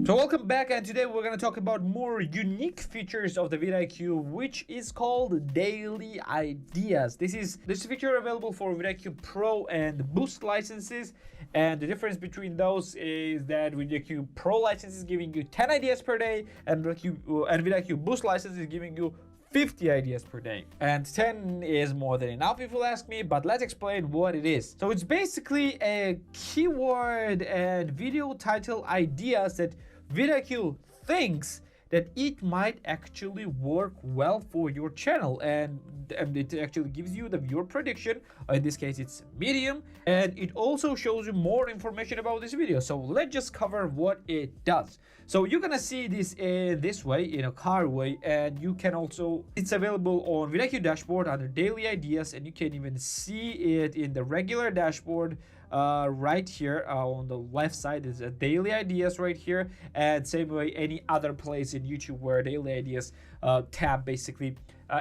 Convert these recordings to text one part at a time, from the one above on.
So welcome back, and today we're going to talk about more unique features of the VidIQ, which is called Daily Ideas. This feature available for VidIQ Pro and Boost licenses, and the difference between those is that VidIQ Pro license is giving you 10 ideas per day, and VidIQ Boost license is giving you 50 ideas per day. And 10 is more than enough if you'll ask me, but let's explain what it is. So it's basically a keyword and video title ideas that VidIQ thinks that it might actually work well for your channel, and it actually gives you the viewer prediction. In this case it's medium, and it also shows you more information about this video. So let's just cover what it does. So you're gonna see this in this way, in a car way, and you can also, it's available on VidIQ dashboard under daily ideas, and you can even see it in the regular dashboard right here on the left side is a daily ideas right here, and same way any other place in YouTube where daily ideas tab basically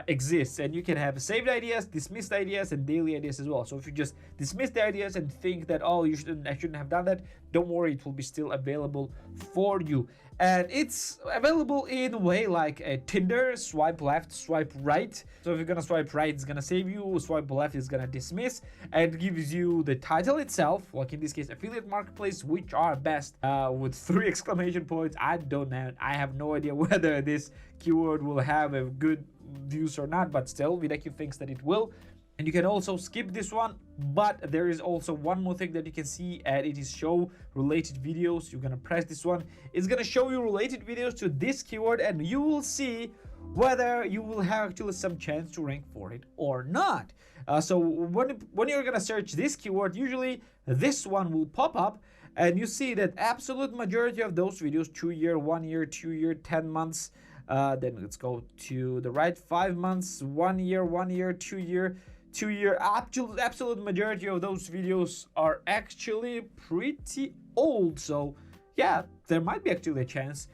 exists, and you can have saved ideas, dismissed ideas, and daily ideas as well. So if you just dismiss the ideas and think that, oh, I shouldn't have done that, don't worry, it will be still available for you. And it's available in a way like a Tinder, swipe left, swipe right. So if you're gonna swipe right, it's gonna save you, swipe left is gonna dismiss, and it gives you the title itself, like in this case affiliate marketplace, which are best, with 3 exclamation points. I don't know, I have no idea whether this keyword will have a good views or not, but still VidIQ thinks that it will. And you can also skip this one, but there is also one more thing that you can see, and it is show related videos. You're gonna press this one, it's gonna show you related videos to this keyword, and you will see whether you will have actually some chance to rank for it or not. So when you're gonna search this keyword, usually this one will pop up, and you see that absolute majority of those videos, 2 year, 1 year, 2 year, 10 months, then let's go to the right, 5 months, 1 year, 1 year, 2 year, 2 year. Absolute majority of those videos are actually pretty old. So yeah, there might be actually a chance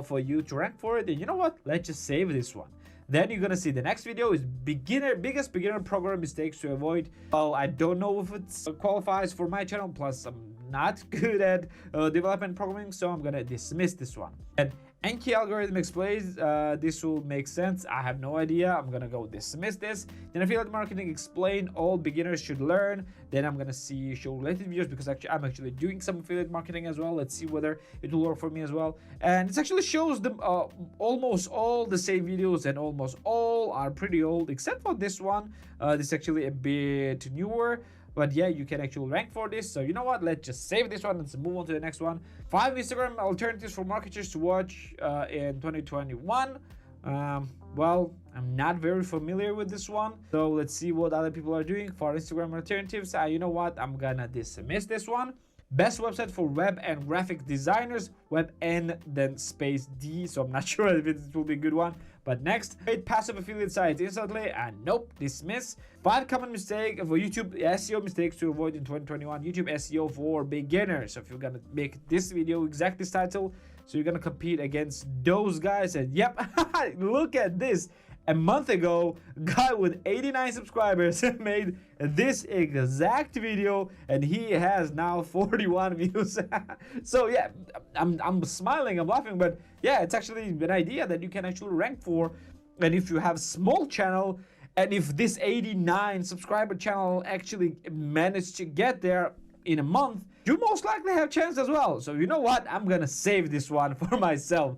for you to rank for it. And you know what, let's just save this one. Then you're gonna see the next video is biggest beginner program mistakes to avoid. Well, I don't know if it qualifies for my channel, plus I'm not good at development programming, so I'm gonna dismiss this one. And Anki algorithm explains, this will make sense, I have no idea, I'm gonna go dismiss this. Then affiliate marketing explain, all beginners should learn. Then I'm gonna see show related videos, because I'm actually doing some affiliate marketing as well. Let's see whether it will work for me as well. And it actually shows them almost all the same videos, and almost all are pretty old except for this one. This is actually a bit newer, but yeah, you can actually rank for this. So you know what, let's just save this one. Let's move on to the next one. 5 Instagram alternatives for marketers to watch in 2021. Well, I'm not very familiar with this one, so let's see what other people are doing for Instagram alternatives. You know what, I'm gonna dismiss this one. Best website for web and graphic designers, web and then space D. So I'm not sure if it will be a good one. But next, 8 passive affiliate sites instantly, and nope, dismiss. 5 common mistakes for YouTube SEO mistakes to avoid in 2021. YouTube SEO for beginners. So if you're gonna make this video exact this title, so you're gonna compete against those guys. And yep, look at this. A month ago, guy with 89 subscribers made this exact video, and he has now 41 views. So yeah, I'm smiling, I'm laughing, but yeah, it's actually an idea that you can actually rank for. And if you have small channel, and if this 89 subscriber channel actually managed to get there in a month, you most likely have chance as well. So you know what, I'm gonna save this one for myself.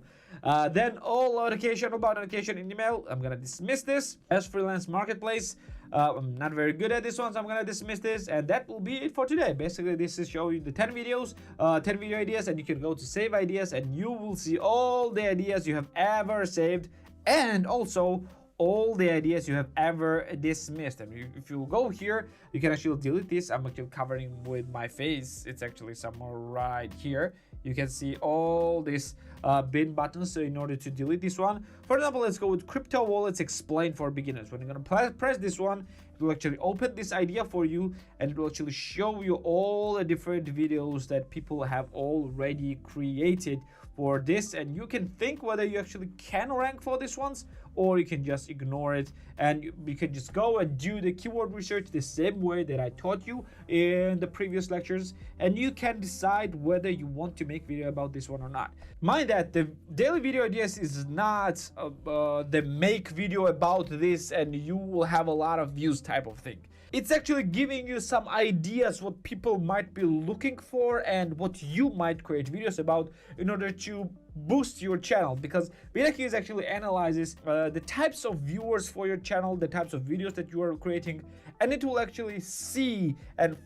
Then all notification about notification in email, I'm gonna dismiss this. As freelance marketplace, I'm not very good at this one, so I'm gonna dismiss this. And that will be it for today. Basically, this is showing the 10 videos, 10 video ideas, and you can go to save ideas, and you will see all the ideas you have ever saved, and also all the ideas you have ever dismissed. And if you go here, you can actually delete this. I'm actually covering with my face, it's actually somewhere right here. You can see all these bin buttons. So in order to delete this one, for example, let's go with crypto wallets explain for beginners. When you're gonna press this one, it will actually open this idea for you, and it will actually show you all the different videos that people have already created for this. And you can think whether you actually can rank for these ones or you can just ignore it, and you can just go and do the keyword research the same way that I taught you in the previous lectures, and you can decide whether you want to make video about this one or not. Mind that the daily video ideas is not the make video about this and you will have a lot of views type of thing. It's actually giving you some ideas what people might be looking for and what you might create videos about in order to boost your channel, because VidIQ is actually analyzes the types of viewers for your channel, the types of videos that you are creating, and it will actually see and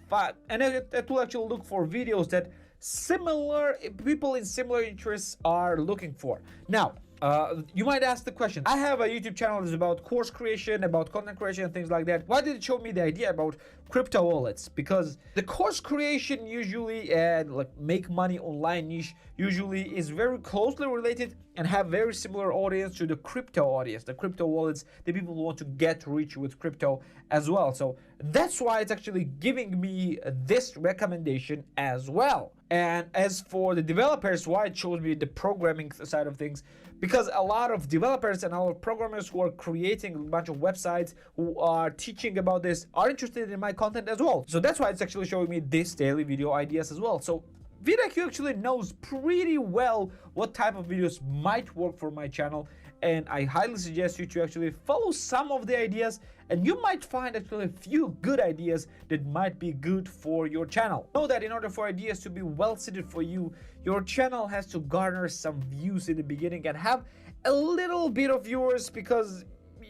it will actually look for videos that similar people in similar interests are looking for. Now, you might ask the question, I have a YouTube channel that's about course creation, about content creation and things like that. Why did it show me the idea about crypto wallets? Because the course creation usually and like make money online niche usually is very closely related and have very similar audience to the crypto audience, the crypto wallets, the people who want to get rich with crypto as well. So that's why it's actually giving me this recommendation as well. And as for the developers, why it shows me the programming side of things, because a lot of developers and a lot of programmers who are creating a bunch of websites, who are teaching about this, are interested in my content as well. So that's why it's actually showing me this daily video ideas as well. So VidIQ actually knows pretty well what type of videos might work for my channel, and I highly suggest you to actually follow some of the ideas, and you might find actually a few good ideas that might be good for your channel. Know that in order for ideas to be well suited for you, your channel has to garner some views in the beginning and have a little bit of viewers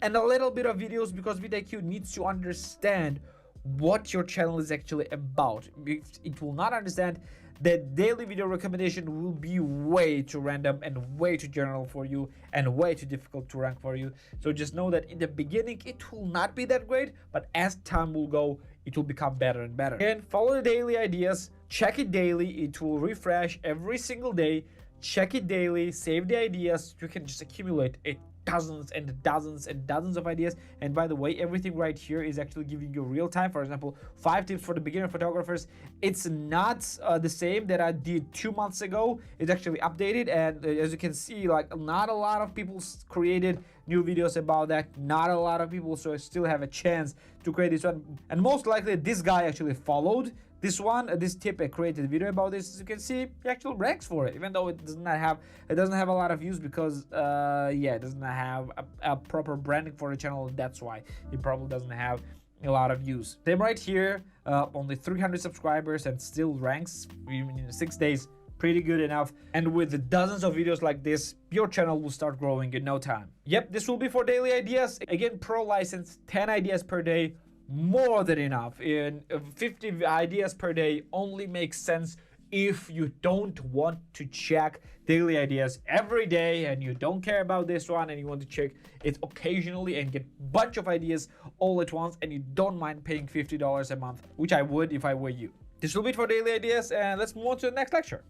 and a little bit of videos, because VidIQ needs to understand what your channel is actually about. It will not understand that daily video recommendation will be way too random and way too general for you and way too difficult to rank for you. So just know that in the beginning it will not be that great, but as time will go, it will become better and better. And follow the daily ideas, check it daily, it will refresh every single day. Check it daily, save the ideas. You can just accumulate dozens and dozens and dozens of ideas. And by the way, everything right here is actually giving you real time. For example, 5 tips for the beginner photographers. It's not the same that I did 2 months ago. It's actually updated, and as you can see, like not a lot of people created new videos about that. Not a lot of people, so I still have a chance to create this one. And most likely this guy actually followed this one, this tip. I created a video about this. As you can see, he actually ranks for it, even though it doesn't have a lot of views, because yeah, it doesn't have a proper branding for the channel. That's why it probably doesn't have a lot of views. Same right here, only 300 subscribers and still ranks even in 6 days. Pretty good enough. And with dozens of videos like this, your channel will start growing in no time. Yep, this will be for daily ideas. Again, pro license, 10 ideas per day. More than enough. In 50 ideas per day only makes sense if you don't want to check daily ideas every day and you don't care about this one and you want to check it occasionally and get a bunch of ideas all at once, and you don't mind paying $50 a month, which I would if I were you. This will be it for daily ideas, and let's move on to the next lecture.